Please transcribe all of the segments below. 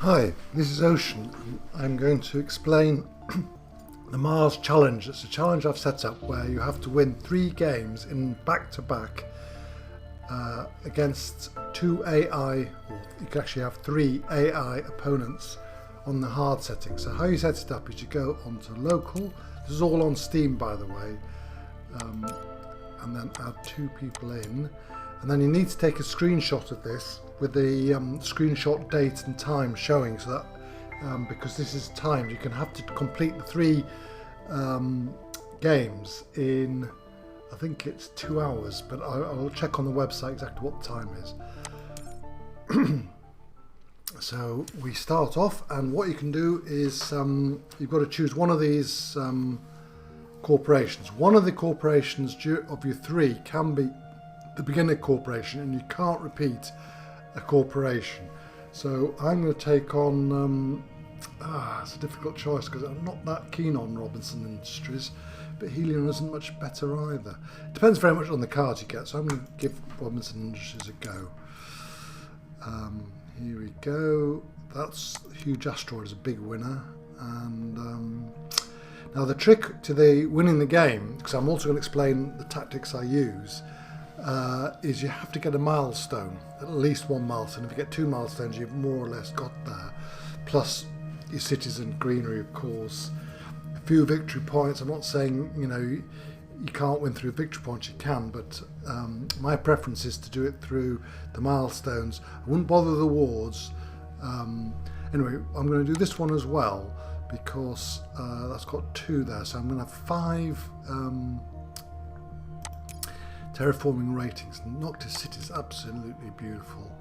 Hi, this is Ocean. I'm going to explain the Mars Challenge. It's a challenge I've set up where you have to win 3 games in back-to-back against 2 AI, or you can actually have 3 AI opponents on the hard setting. So how you set it up is you go onto local. This is all on Steam, by the way, and then add 2 people in. And then you need to take a screenshot of this with the screenshot date and time showing, so that because this is timed, you can have to complete the 3 games in, I think it's 2 hours, but I'll check on the website exactly what the time is. So we start off, and what you can do is you've got to choose one of these corporations. One of the corporations of your 3 can be the beginner corporation, and you can't repeat a corporation. So I'm going to take on it's a difficult choice because I'm not that keen on Robinson Industries, but Helion isn't much better either. It depends very much on the cards you get, so I'm going to give Robinson Industries a go. Here we go. That's Huge Asteroid is a big winner. And now the trick to the winning the game, because I'm also going to explain the tactics I use, is you have to get a milestone, at least 1 milestone. If you get 2 milestones, you've more or less got there. Plus your cities and greenery, of course. A few victory points. I'm not saying, you can't win through victory points, you can, but my preference is to do it through the milestones. I wouldn't bother the wards. Anyway, I'm going to do this one as well, because that's got 2 there, so I'm going to have 5 terraforming ratings. Noctis City is absolutely beautiful.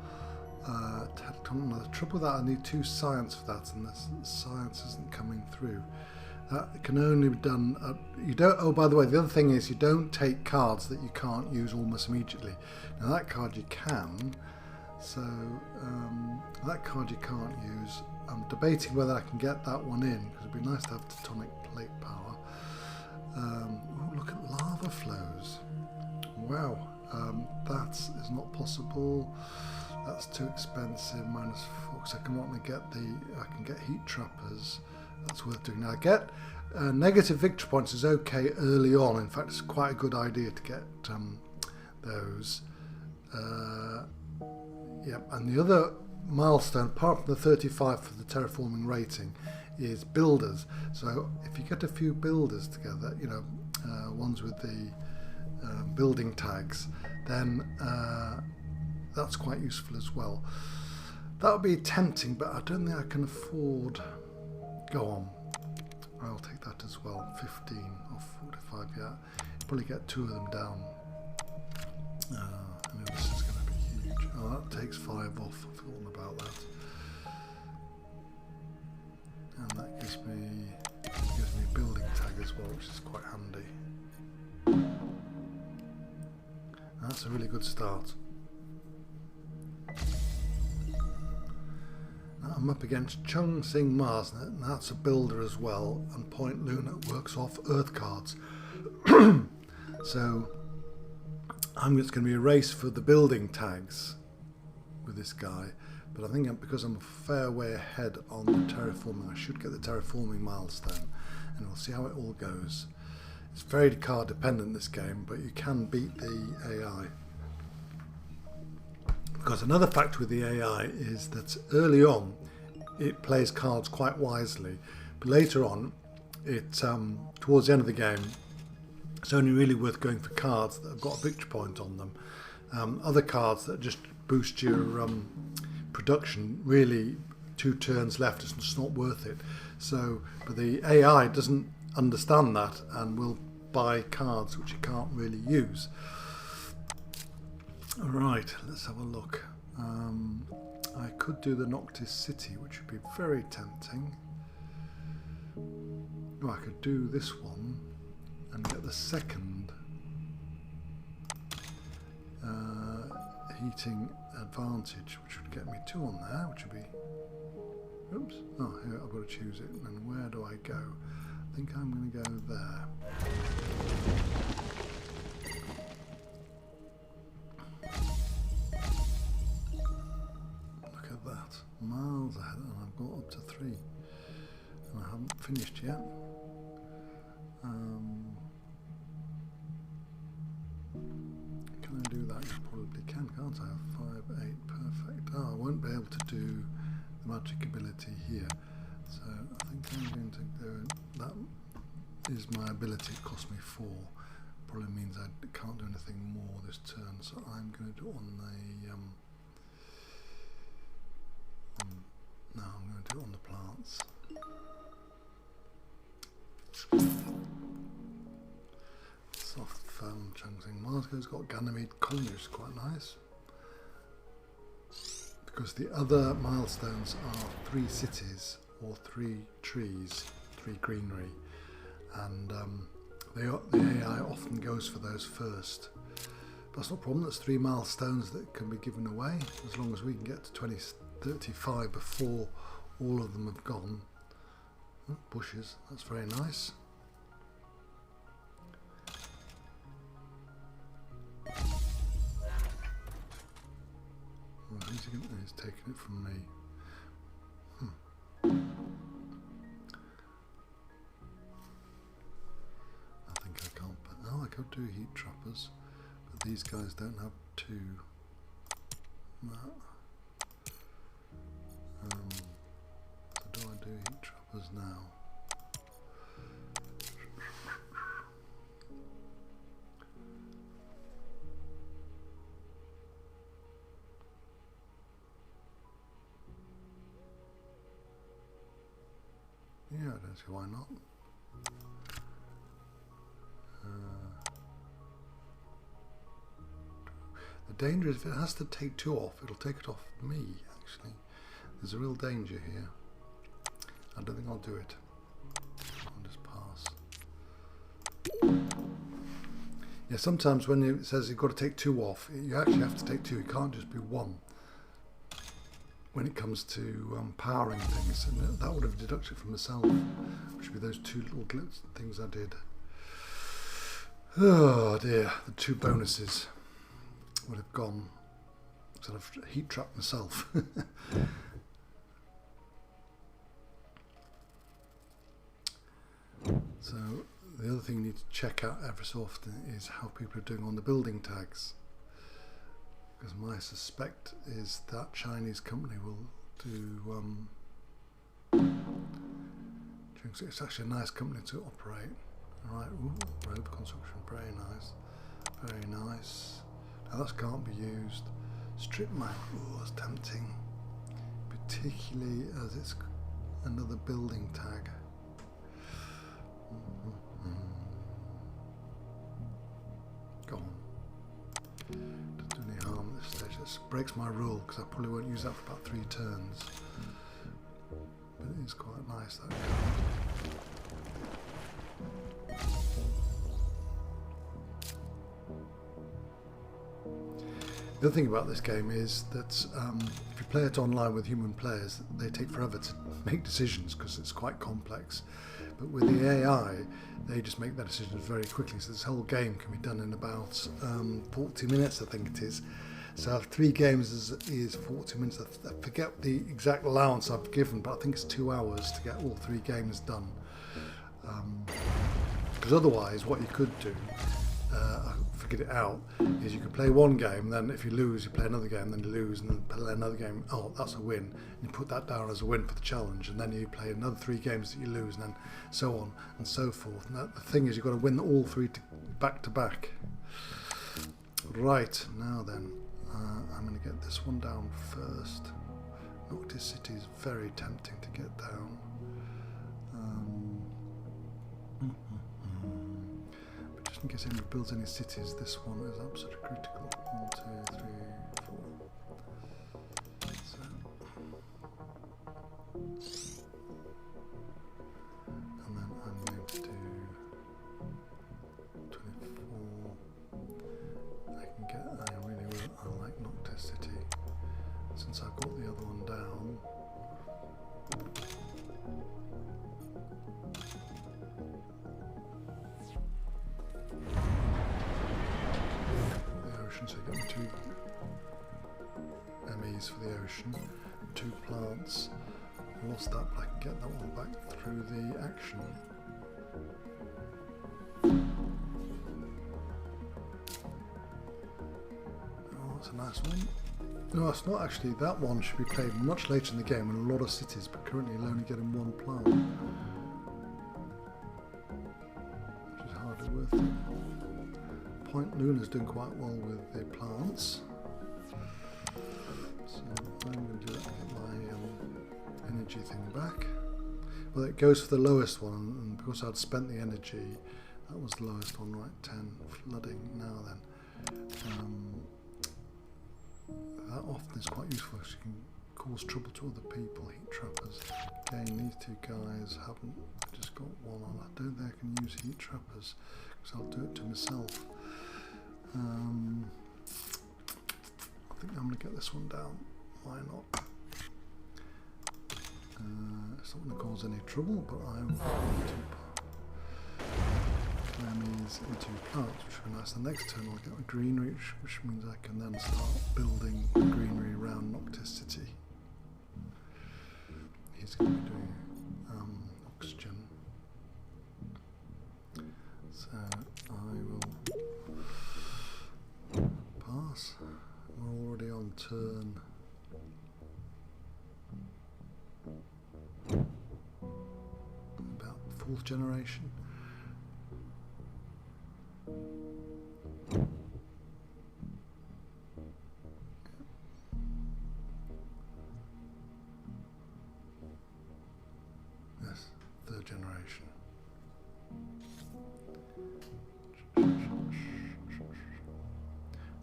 The trouble with that, I need 2 science for that, and the science isn't coming through. That can only be done. You don't. Oh, by the way, the other thing is you don't take cards that you can't use almost immediately. Now that card you can. So that card you can't use. I'm debating whether I can get that one in, because it'd be nice to have tectonic plate power. Oh, look at lava flows. Wow, that is not possible. That's too expensive. -4. So I can get heat trappers. That's worth doing. Now I get negative victory points is okay early on. In fact, it's quite a good idea to get those. Yep. And the other milestone, apart from the 35 for the terraforming rating, is builders. So if you get a few builders together, ones with the building tags, then that's quite useful as well. That would be tempting, but I don't think I can afford. Go on, I'll take that as well. 15 or 45, yeah. Probably get 2 of them down. I know this is going to be huge. Oh, that takes 5 off. I've forgotten about that. And that gives me a building tag as well, which is quite handy. That's a really good start. I'm up against Chung Sing Mars, and that's a builder as well, and Point Luna works off Earth cards. So it's going to be a race for the building tags with this guy, but I think because I'm a fair way ahead on the terraforming, I should get the terraforming milestone, and we'll see how it all goes. It's very card dependent, this game, but you can beat the AI. Because another factor with the AI is that early on it plays cards quite wisely, but later on towards the end of the game it's only really worth going for cards that have got a victory point on them. Other cards that just boost your production, really 2 turns left, it's just not worth it. So, but the AI doesn't understand that and will buy cards which you can't really use. Alright, let's have a look. I could do the Noctis City, which would be very tempting. Oh, I could do this one and get the second heating advantage, which would get me 2 on there, which would be... Oops. Oh, here, I've got to choose it. And where do I go? I think I'm going to go there. Look at that. Miles ahead, and I'm I've got up to 3. And I haven't finished yet. Can I do that? You probably can, can't I? 5, 8, perfect. Oh, I won't be able to do the magic ability here. So I think I'm going to do that. Is my ability. It cost me 4. Probably means I can't do anything more this turn. So I'm going to do it on the. No, I'm going to do it on the plants. Soft, firm chunks. Moscow's got Ganymede colony, which is quite nice. Because the other milestones are 3 cities or 3 trees, 3 greenery, and the AI often goes for those first. But that's not a problem. That's 3 milestones that can be given away as long as we can get to 2035 before all of them have gone. Oh, bushes. That's very nice. He's taking it from me. I think I can't. Oh, I could do heat trappers, but these guys don't have 2. No. So do I do heat trappers now? Yeah, I don't see why not. The danger is if it has to take 2 off, it'll take it off me, actually. There's a real danger here. I don't think I'll do it. I'll just pass. Yeah, sometimes when it says you've got to take 2 off, you actually have to take 2. It can't just be 1. When it comes to powering things, and that would have deducted from myself, which would be those 2 little things I did. Oh dear, the 2 bonuses would have gone, sort of heat trapped myself. So the other thing you need to check out every so often is how people are doing on the building tags. Because my suspect is that Chinese company will do. It's actually a nice company to operate. All right, road construction, very nice, very nice. Now that can't be used. Strip mine, that's tempting, particularly as it's another building tag. Go on. Doesn't do any harm at this stage. This breaks my rule because I probably won't use that for about 3 turns. But it is quite nice, that card. The other thing about this game is that if you play it online with human players, they take forever to make decisions because it's quite complex. But with the AI, they just make their decisions very quickly. So this whole game can be done in about 40 minutes, I think it is. So 3 games is 40 minutes. I forget the exact allowance I've given, but I think it's 2 hours to get all 3 games done. Because otherwise, what you could do, I figured it out, is you could play 1 game, then if you lose, you play another game, then you lose, and then play another game. Oh, that's a win. And you put that down as a win for the challenge, and then you play another 3 games that you lose, and then so on and so forth. And the thing is, you've got to win all 3 back to back. Right, now then, I'm going to get this one down first. Noctis City is very tempting to get down. But just in case anybody builds any cities, this one is absolutely critical. 1, 2, 3, 4. So. And then I'm going to do 24. I really will. I like Noctis City. Since I've got the other one down. The ocean, so you get 2 MEs for the ocean, 2 plants, lost that, but I can get that one back through the action. Oh, that's a nice one. No, it's not actually. That one should be played much later in the game in a lot of cities, but currently you're only getting one plant, which is hardly worth it. Point Luna's doing quite well with the plants, so I'm going to do that to get my energy thing back. Well, it goes for the lowest one, and because I'd spent the energy, that was the lowest one, right? 10 flooding. Now then. That often is quite useful because you can cause trouble to other people, heat trappers. Again, these two guys haven't just got one on. I don't think I can use heat trappers because I'll do it to myself. I think I'm going to get this one down. Why not? It's not going to cause any trouble, but I will these into plants, which would be nice. The next turn I'll get a greenery, which means I can then start building greenery around Noctis City. He's going to be doing oxygen, so I will pass. We're already on turn about 4th generation. Yes, 3rd generation.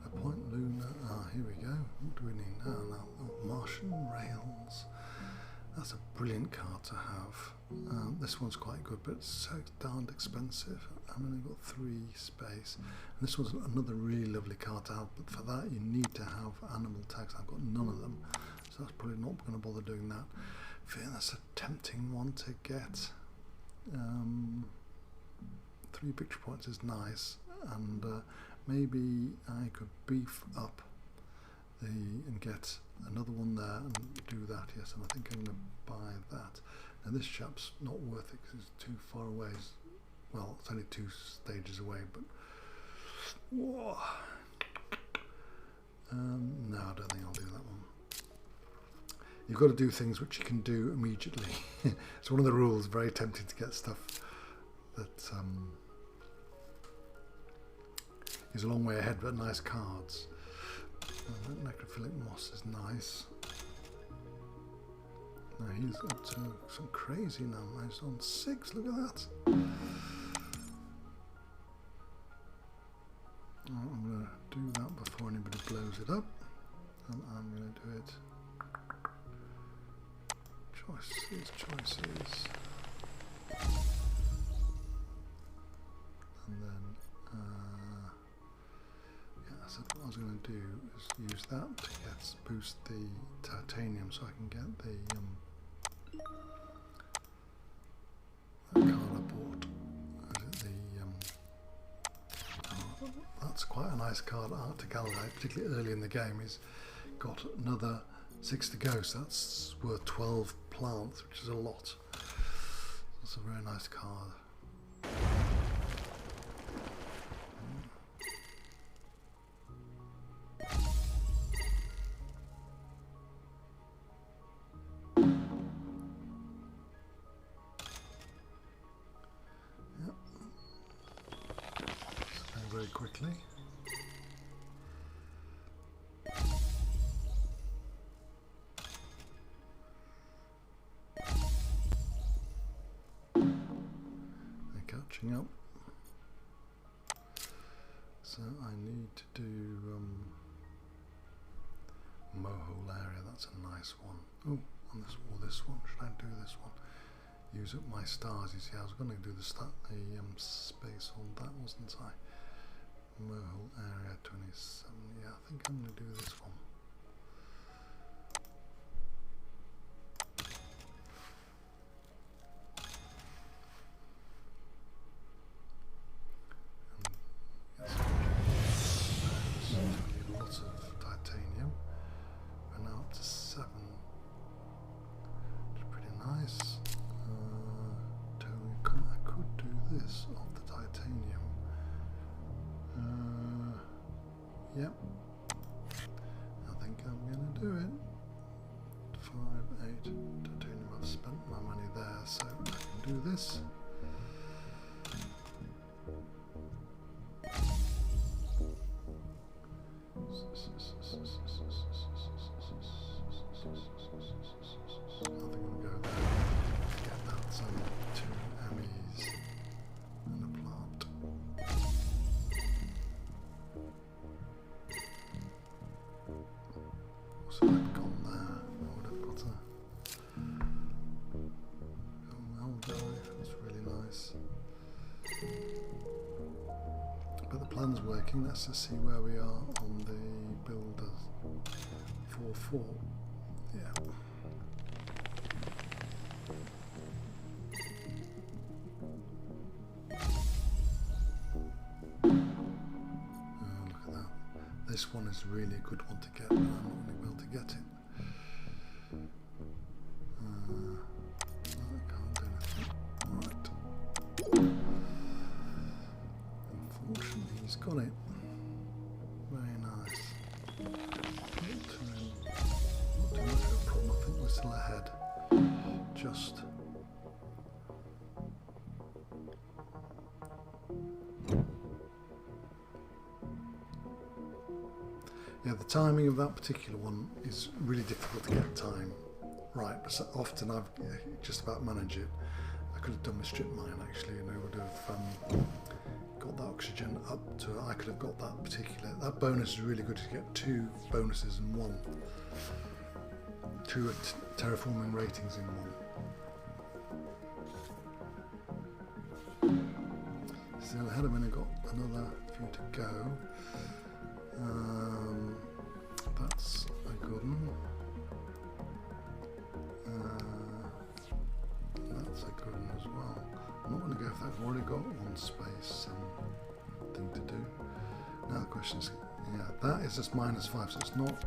A Point Luna. Ah, here we go. What do we need now? Oh, Martian Rails. That's a brilliant card to have. This one's quite good, but it's so darned expensive. I've only got 3 space. And this one's another really lovely card to have, but for that you need to have animal tags. I've got none of them, so that's probably not going to bother doing that. I feel that's a tempting one to get. 3 victory points is nice, and maybe I could beef up and get another one there and do that. Yes, and I think I'm going to buy that. Now this chap's not worth it because it's too far away. Well, it's only 2 stages away, but whoa. No, I don't think I'll do that one. You've got to do things which you can do immediately. It's one of the rules. Very tempting to get stuff that is a long way ahead, but nice cards. Necrophilic moss is nice. Now he's up to some crazy number. He's on 6. Look at that. I'm going to do that before anybody blows it up, and I'm going to do it. Choices. And then, yeah, so what I was going to do is use that to boost the titanium so I can get the that card I bought. That's quite a nice card, Arctic Galilei, particularly early in the game. He's got another 6 to go, so that's worth 12 plants, which is a lot. That's a very nice card. Yep. So very quickly. Up, so I need to do Mohole area. That's a nice one. Oh, on this or this one. Should I do this one? Use up my stars. You see, I was going to do the space on that, wasn't I? Mohole area 27. Yeah, I think I'm going to do this one. Titanium, I've spent my money there, so I can do this. Working. Let's just see where we are on the builders. 4-4. Yeah. Oh, look at that. This one is really a good one to get, but I'm not going to be able to get it. I can't do anything. Right. Unfortunately, he's got it. Very nice. Not too much of a problem. I think we're still ahead. Just. Yeah, the timing of that particular one is really difficult to get time right, but so often I've just about managed it. I could have done my strip mine actually, and I would have got that oxygen up to, I could have got that particular, that bonus is really good to get 2 bonuses in one. 2 terraforming ratings in one. Still ahead of me, I've got another few to go. That's a good one. That's a good one as well. I'm not going to go if they've already got one space thing to do. Now the question is, yeah, that is just -5, so it's not.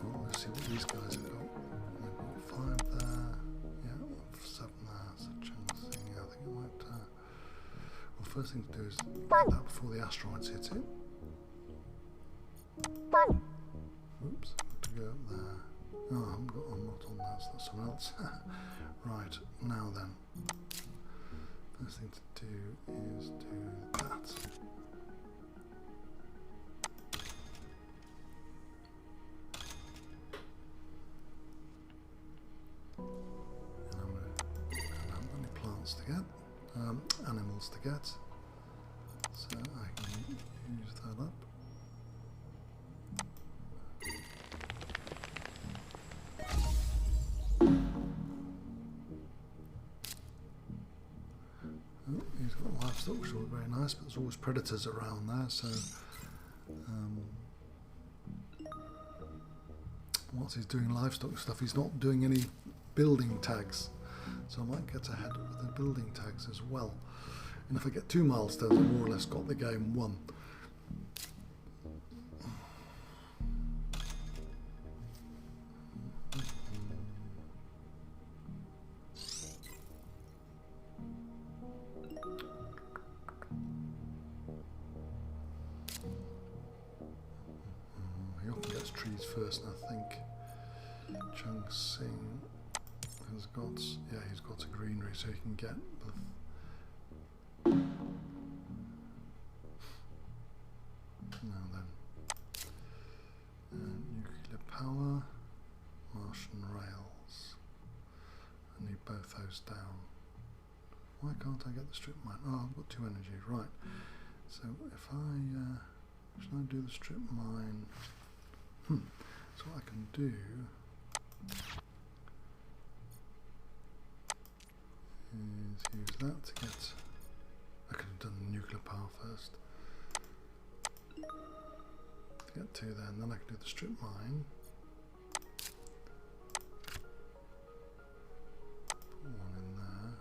Well, let's see what these guys have got. They've got 5 there. Yeah, 7 there. So chance thing. Yeah, I think it might. Well, first thing to do is get that before the asteroids hit it. Oops, got to go up there. Oh, I'm not on that, so that's someone else. Right, now then. First thing to do is do that. And I'm going to have many plants to get, animals to get, so I can use that up. He's got livestock, which is very nice, but there's always predators around there, so whilst he's doing livestock stuff, he's not doing any building tags, so I might get ahead with the building tags as well. And if I get 2 milestones, I've more or less got the game won. He often gets trees first, and I think Chung Sing has got, yeah, he's got a greenery, so he can get the. Now then, nuclear power, Martian rails. I need both those down. Why can't I get the strip mine? Oh, I've got 2 energy, right. So if I, should I do the strip mine? So what I can do is use that to get, I could have done the nuclear power first. To get 2 there, and then I can do the strip mine. Put 1 in there.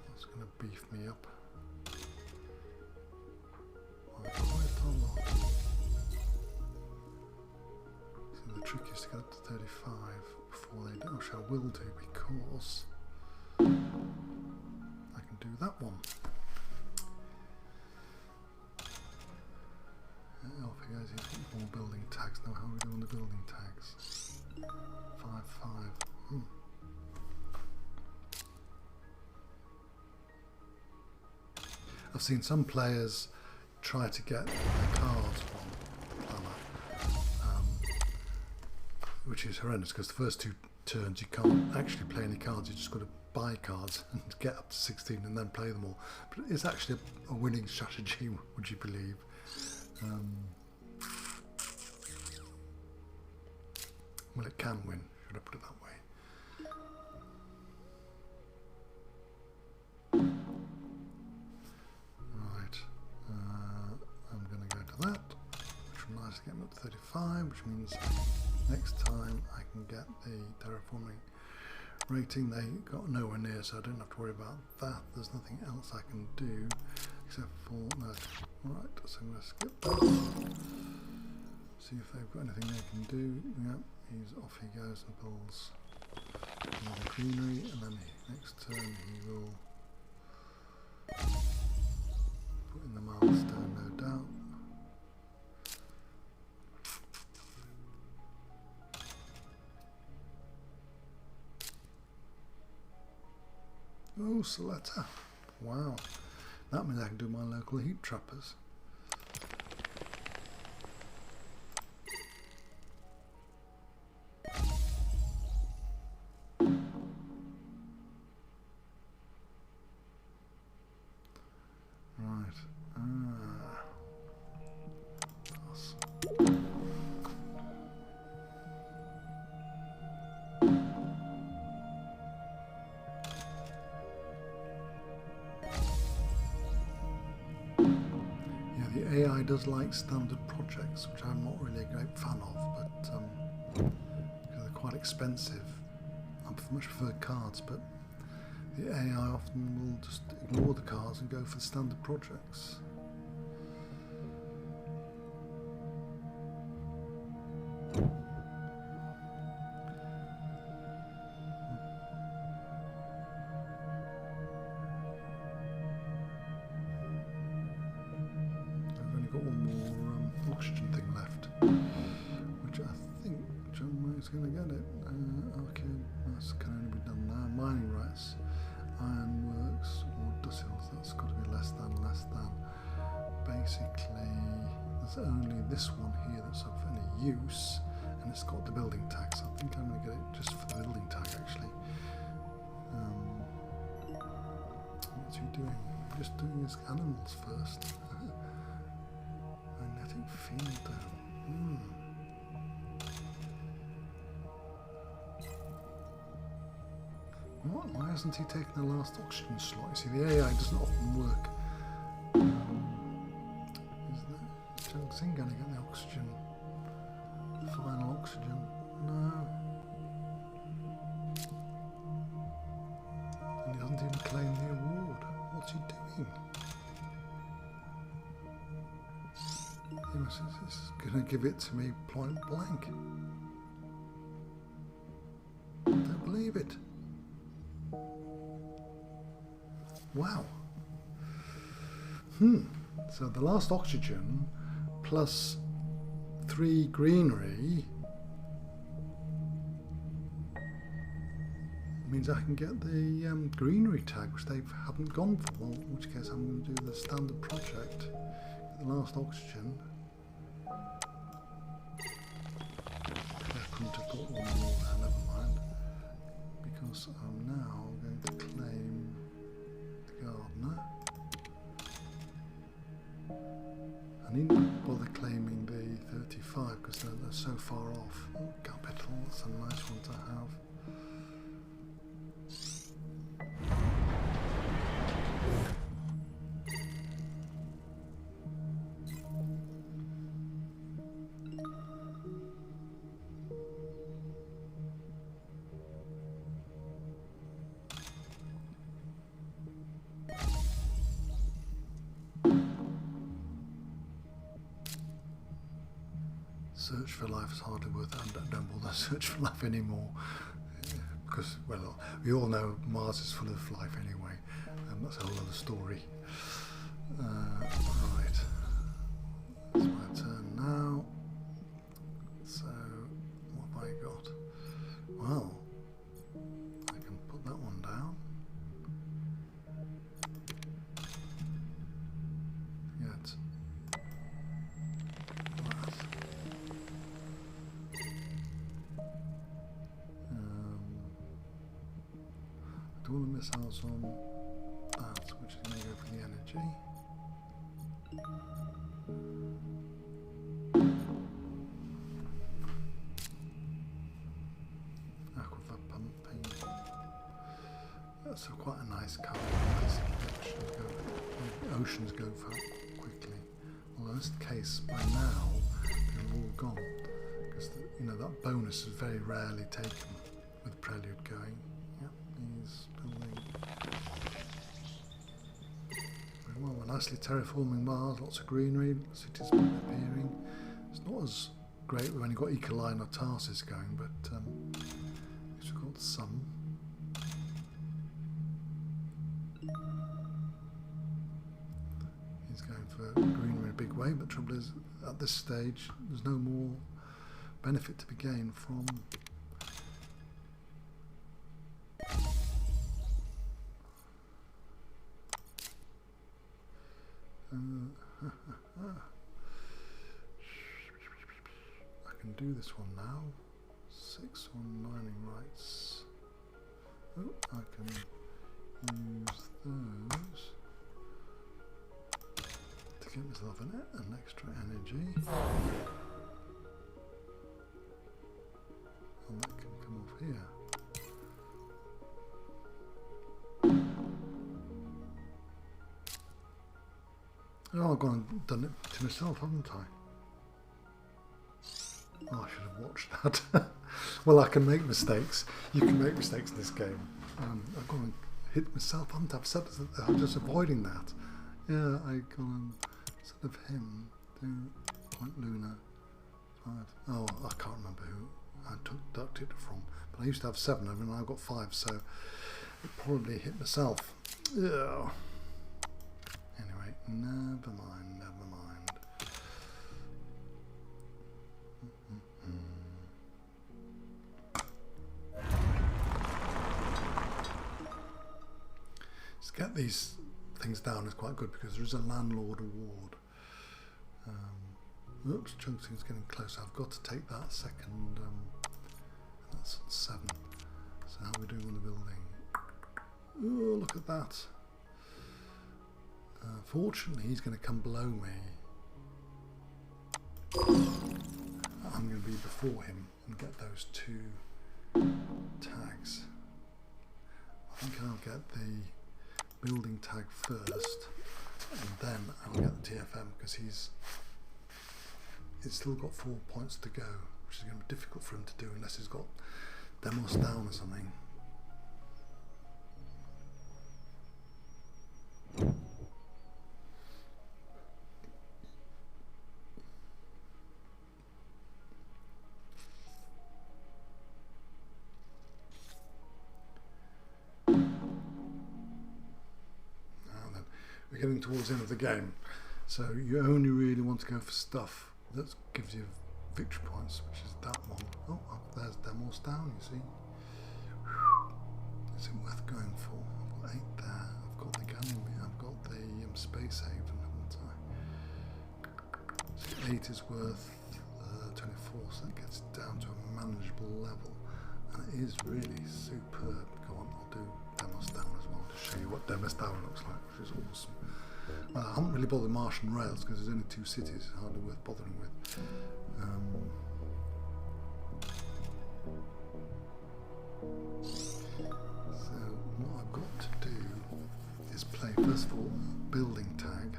That's going to beef me up. Quite a lot. So the trick is to get up to 35 before they do, which I will do because I can do that one. off he goes. He's got more building tags now. How are we doing the building tags? 5. I've seen some players try to get their cards from Planner, which is horrendous because the first 2 turns you can't actually play any cards. You just got to buy cards and get up to 16 and then play them all. But it's actually a winning strategy, would you believe? Well, it can win, should I put it that way. Right, I'm going to go to that, which will nicely get me up to 35, which means next time I can get the terraforming rating. They got nowhere near, so I don't have to worry about that. There's nothing else I can do except for no. Right, so I'm going to skip that. See if they've got anything they can do. Yep, he's off he goes and pulls the greenery, and then next turn he will put in the milestone, no doubt. Oh, Soletta. Wow. That means I can do my local heat trappers. Right. The AI does like standard projects, which I'm not really a great fan of, but because they're quite expensive. I much prefer cards, but the AI often will just ignore the cards and go for standard projects. Oxygen thing left, which I think John Wayne's going to get it. Okay, that's can only be done now. Mining rights, ironworks, or Dussils, that's got to be less than. Basically, there's only this one here that's of any use, and it's got the building tag, so I think I'm going to get it just for the building tag actually. What's he doing? Just doing his animals first. Magnetic field down. What? Why hasn't he taken the last oxygen slot? You see, the AI doesn't often work. Is the Chang going to get the oxygen? Final oxygen? No. And he hasn't even claimed the award. What's he doing? He's going to give it to me point blank. Don't believe it. Wow. So the last oxygen plus 3 greenery means I can get the greenery tag, which they haven't gone for. Well, in which case I'm going to do the standard project. Get the last oxygen. I couldn't have got one more there, never mind. Because I'm now going to claim the gardener. I needn't bother claiming the 35 because they're so far off. Oh, capital, that's a nice one to have. Search for life is hardly worth it. I don't bother search for life anymore because, well, we all know Mars is full of life anyway. That's a whole other story. Right, it's my turn now. all the missiles on that, which is going to go for the energy. Aquifer pumping. That's quite a nice colour. Oceans go for quickly. Although in this case, by now, they're all gone. Because you know that bonus is very rarely taken with Prelude going. Yep, he's building very well. We're nicely terraforming Mars, lots of greenery, cities appearing. It's not as great when you've got Ecoline or Tarsis going, but we've got some. He's going for greenery in a big way, but trouble is, at this stage, there's no more benefit to be gained from I can do this one now. 6 on mining rights. Oh, I can use those to get myself an extra energy. And that can come off here. Oh, I've gone and done it to myself, haven't I? Oh, I should have watched that. Well, I can make mistakes. You can make mistakes in this game. I've gone and hit myself, haven't I? I'm just avoiding that. Yeah, I gone and, instead of him, do Point Luna 5. Oh, I can't remember who I deducted it from. But I used to have 7 of them and I've got 5, so it probably hit myself. Yeah. Anyway, never mind, never mind. To get these things down is quite good because there is a landlord award. Oops, Chunksing's getting closer. I've got to take that second. That's 7. So how are we doing on the building? Oh, look at that. Fortunately, he's going to come below me. I'm going to be before him and get those 2 tags. I think I'll get the building tag first, and then I'll get the TFM because it's still got 4 points to go, which is going to be difficult for him to do unless he's got Demos down or something. We're getting towards the end of the game, so you only really want to go for stuff that gives you victory points, which is that one. Oh, there's Demos down, you see. Is it worth going for? I've got 8 there, I've got the Ganymede, I've got the Space Haven, haven't I? So 8 is worth 24, so that gets down to a manageable level, and it is really superb. Go on, I'll do Demos down as well to show you what Demos down looks like, which is awesome. Well, I haven't really bothered Martian rails because there's only 2 cities, it's hardly worth bothering with. So what I've got to do is play first of all building tag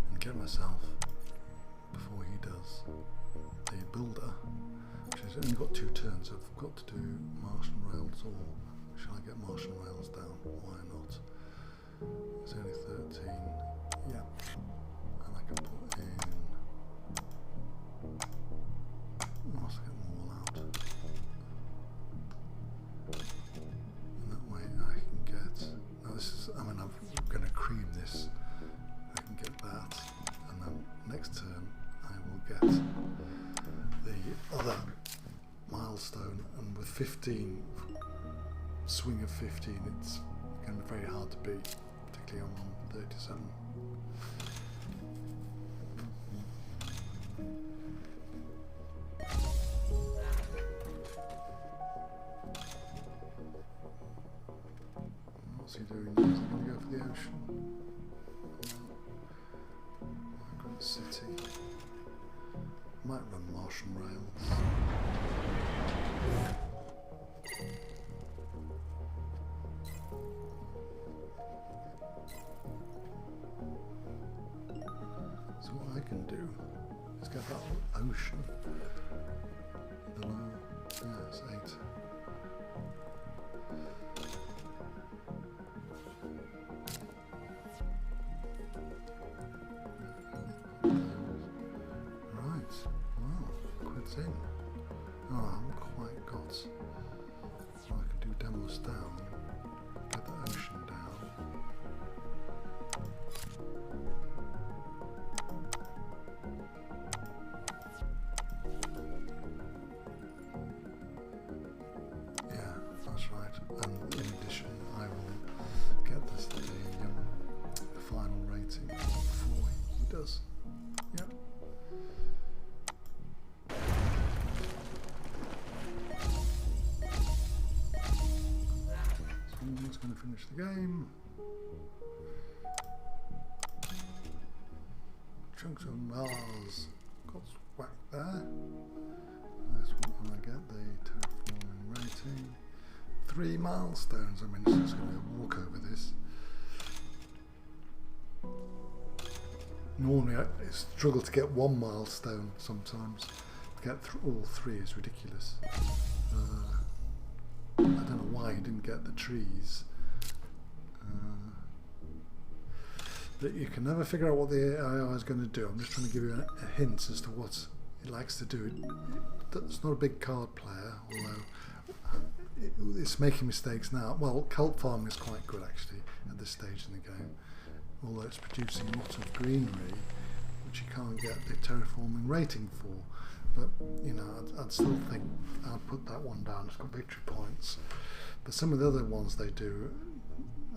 and get myself, before he does, the builder, which has only got 2 turns. So I've got to do Martian rails, or shall I get Martian rails down? Why not? It's only 13, yeah, and I can put in, let's get them all out, and that way I can get, now this is, I mean I'm going to cream this, I can get that, and then next turn I will get the other milestone, and with 15, swing of 15, it's going to be very hard to beat. I'm on 37. ocean. Migrant city. Might run Martian rails. So what I can do is get that ocean. Yeah, it's 8. Right, well, quid's in. Oh, I haven't quite got. So I can do demos down, get the ocean down. Yeah, that's right. And in addition, I will get this the final rating before he does. Yep. Someone's going to finish the game. Chunks of Mars got whacked there. Nice one. And I get the terraforming rating. 3 milestones. I mean, it's just going to be a walk over this. Normally I struggle to get 1 milestone sometimes. To get all 3 is ridiculous. I don't know why you didn't get the trees. But you can never figure out what the AI is going to do. I'm just trying to give you a hint as to what it likes to do. It's not a big card player, although it's making mistakes now. Well, cult farming is quite good actually at this stage in the game. Although it's producing lots of greenery, which you can't get the terraforming rating for. But, you know, I'd still think I'd put that one down. It's got victory points. But some of the other ones they do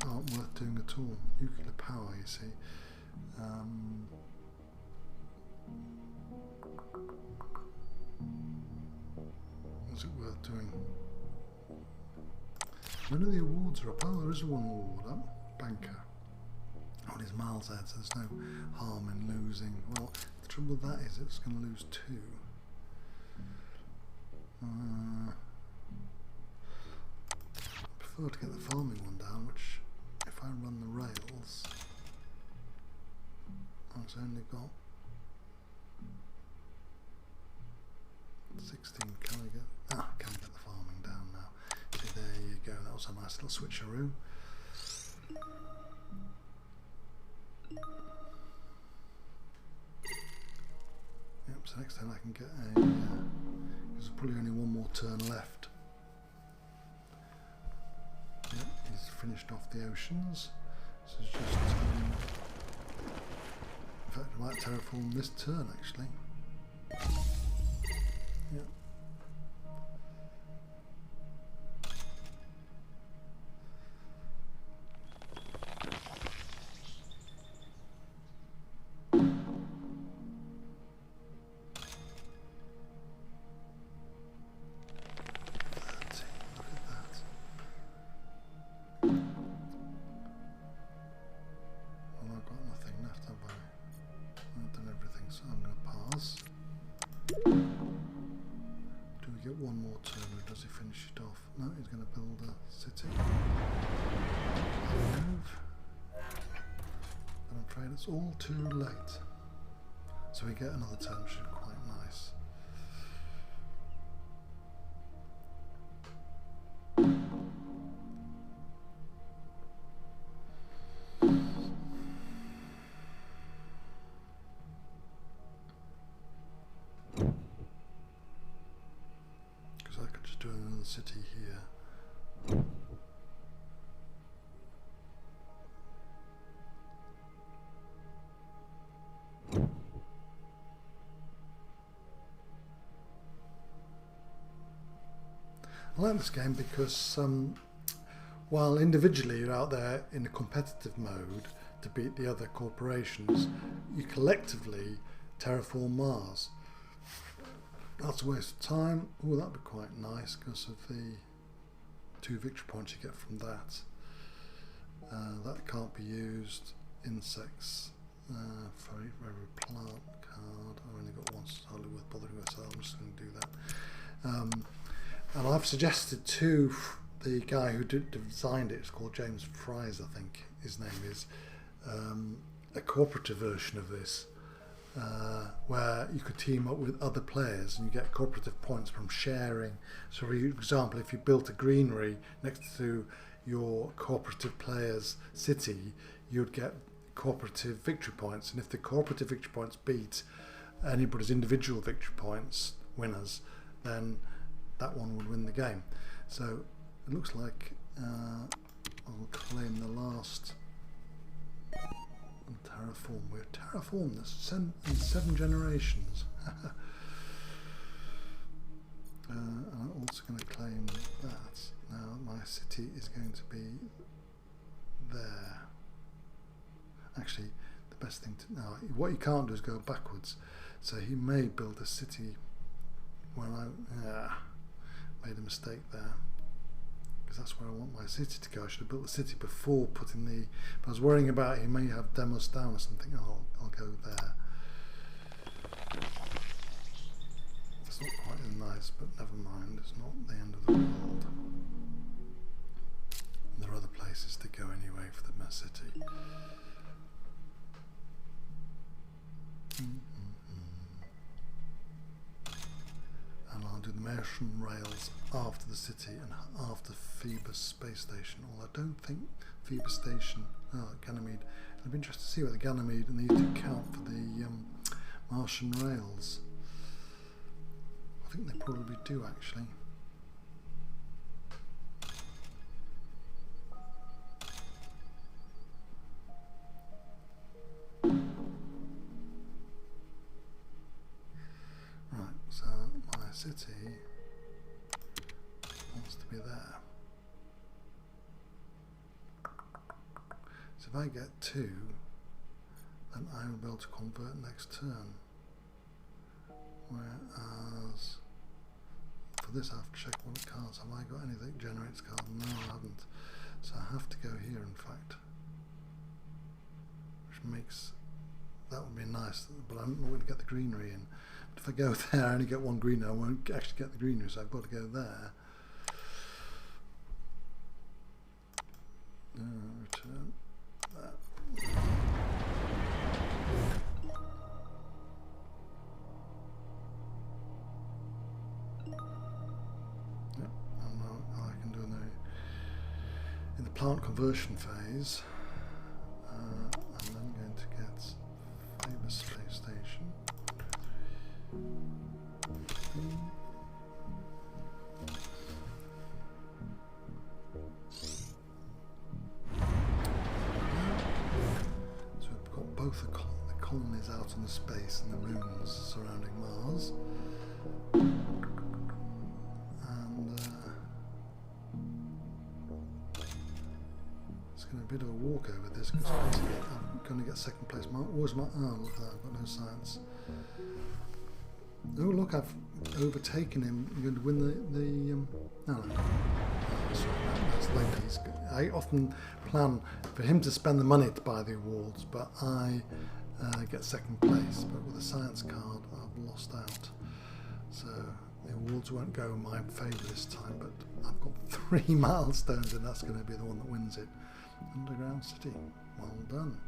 aren't worth doing at all. Nuclear power, you see. Is it worth doing? None of the awards are up. Oh, there is one award up. Banker. Oh, it's miles ahead, so there's no harm in losing. Well, the trouble with that is it's going to lose 2. I prefer to get the farming one down, which if I run the rails, I've only got 16. Can I get the farming down now? See, there you go. That was a nice little switcheroo. Yep, so next time I can get a, there's probably only 1 more turn left. Yep, he's finished off the oceans. So it's just, in fact I might terraform this turn actually. Yep. It's all too late. So we get another turn, which is quite nice. Because I could just do another city here. I like this game because while individually you're out there in a competitive mode to beat the other corporations, you collectively terraform Mars. That's a waste of time. Oh, that'd be quite nice because of the 2 victory points you get from that. That can't be used. Insects. For every plant card. I've only got one, so it's hardly worth bothering with, so I'm just going to do that. And I've suggested to the guy who designed it, it's called James Fries, I think his name is, a cooperative version of this, where you could team up with other players and you get cooperative points from sharing. So for example, if you built a greenery next to your cooperative player's city, you'd get cooperative victory points, and if the cooperative victory points beat anybody's individual victory points, winners, then that one would win the game. So it looks like I'll claim the last terraform. We've terraformed this in 7 generations. I'm also going to claim that. Now my city is going to be there. Actually, the best thing to now, what you can't do is go backwards. So he may build a city when I made a mistake there, because that's where I want my city to go. I should have built the city before putting the. But I was worrying about he may have demos down or something. Oh, I'll go there. It's not quite as nice, but never mind. It's not the end of the world. There are other places to go anyway for the city. And I'll do the Martian rails after the city and after Phoebus space station. Although I don't think Phoebus station, Ganymede. It'll be interesting to see whether Ganymede and these do count for the Martian rails. I think they probably do actually. City wants to be there. So if I get 2, then I will be able to convert next turn. Whereas for this I have to check what cards. Have I got anything that generates cards? No, I haven't. So I have to go here in fact. Which makes, that would be nice, but I'm not going to get the greenery in. If I go there, I only get 1 greenery. I won't actually get the greenery, so I've got to go there. Return that. Yep, and now I can do in the plant conversion phase. And I'm going to get Phoebus space station. So we've got both the colonies out in the space and the moons surrounding Mars, and it's going to be a bit of a walk over this because I'm going to get second place. Where's my? Oh, look at that! I've got no science. Oh look, I've overtaken him. I'm going to win the no. That's later. I often plan for him to spend the money to buy the awards, but I get second place. But with a science card, I've lost out. So the awards won't go in my favour this time. But I've got 3 milestones, and that's going to be the one that wins it. Underground City. Well done.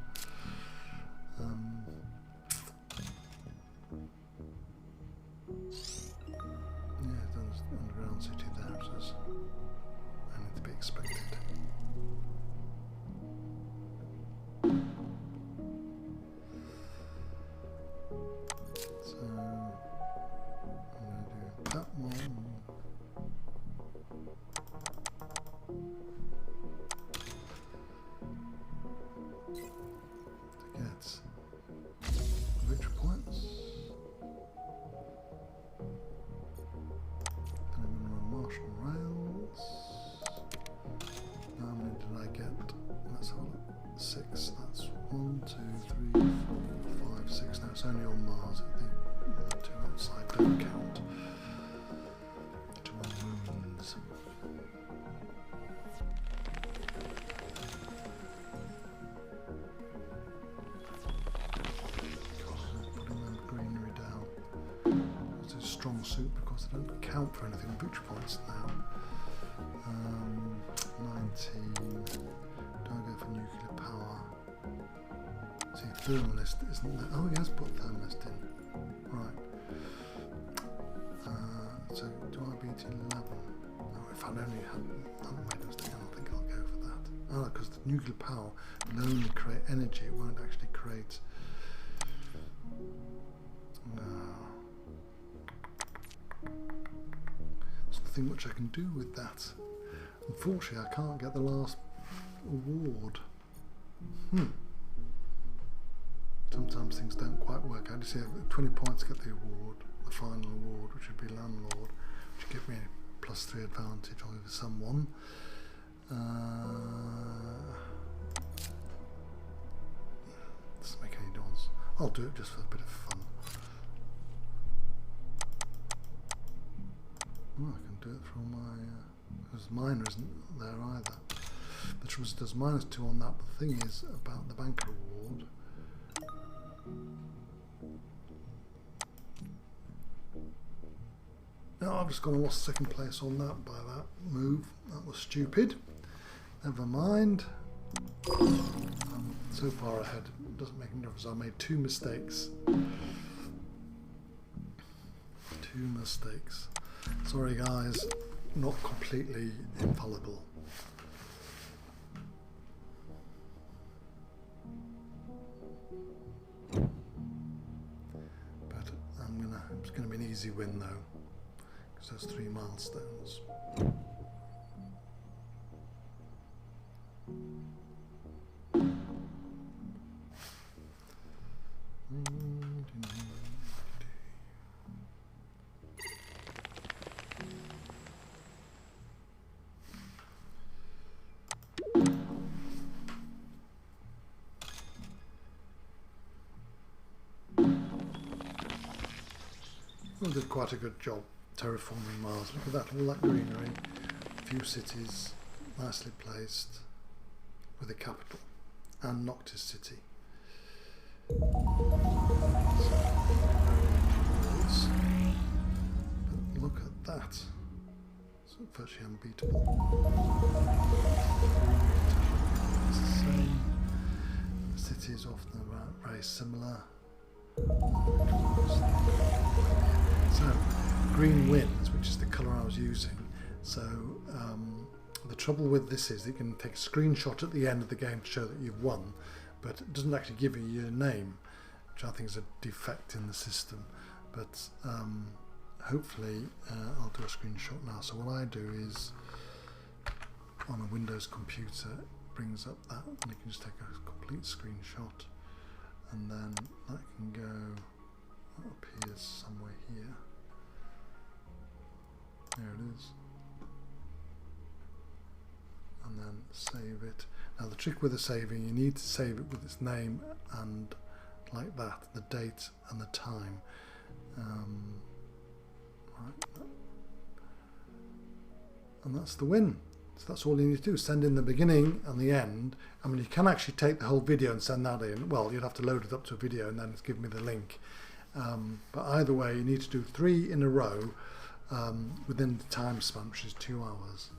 Yeah, there's underground city there, so it's only to be expected. So I'm going to do that one. To get victory points. Martian rails. How many did I get? Let's have a look. 6. That's 1, 2, 3, 4, 5, 6. Now it's only on Mars. I think the 2 outside don't count. 2 on moons. strong suit because they don't count for anything on victory points now. 19. Do I go for nuclear power? See, thermalist isn't there. Oh, he has put thermalist in. Right. So do I beat 11? Oh, if I'd only had Windows 10, I think I'll go for that. Oh, because the nuclear power will only create energy, it won't actually create. There's nothing much I can do with that. Unfortunately, I can't get the last award. Sometimes things don't quite work out. You see, 20 points to get the award, the final award, which would be landlord, which would give me a +3 advantage over someone. Doesn't make any difference. I'll do it just for a bit of fun. Oh, I can do it from my because minor isn't there either. The trouble is it does -2 on that, but the thing is about the banker award. No, I've just gone and lost second place on that by that move. That was stupid. Never mind. I'm so far ahead, it doesn't make any difference. I made 2 mistakes. 2 mistakes. Sorry guys, not completely infallible. But it's gonna be an easy win though, because there's 3 milestones. I did quite a good job terraforming Mars. Look at that, all that greenery, a few cities nicely placed with a capital, and Noctis City. But look at that, it's virtually unbeatable. It's the same. The cities often are very similar. So green wins, which is the colour I was using. So the trouble with this is you can take a screenshot at the end of the game to show that you've won, but it doesn't actually give you your name, which I think is a defect in the system. But hopefully I'll do a screenshot now. So what I do is on a Windows computer, it brings up that, and you can just take a complete screenshot, and then that can go. That appears somewhere here. There it is. And then save it. Now the trick with the saving, you need to save it with its name and like that, the date and the time. Right. And that's the win. So that's all you need to do, send in the beginning and the end. I mean, you can actually take the whole video and send that in. Well, you'd have to load it up to a video and then it's give me the link. But either way, you need to do 3 in a row within the time span, which is 2 hours.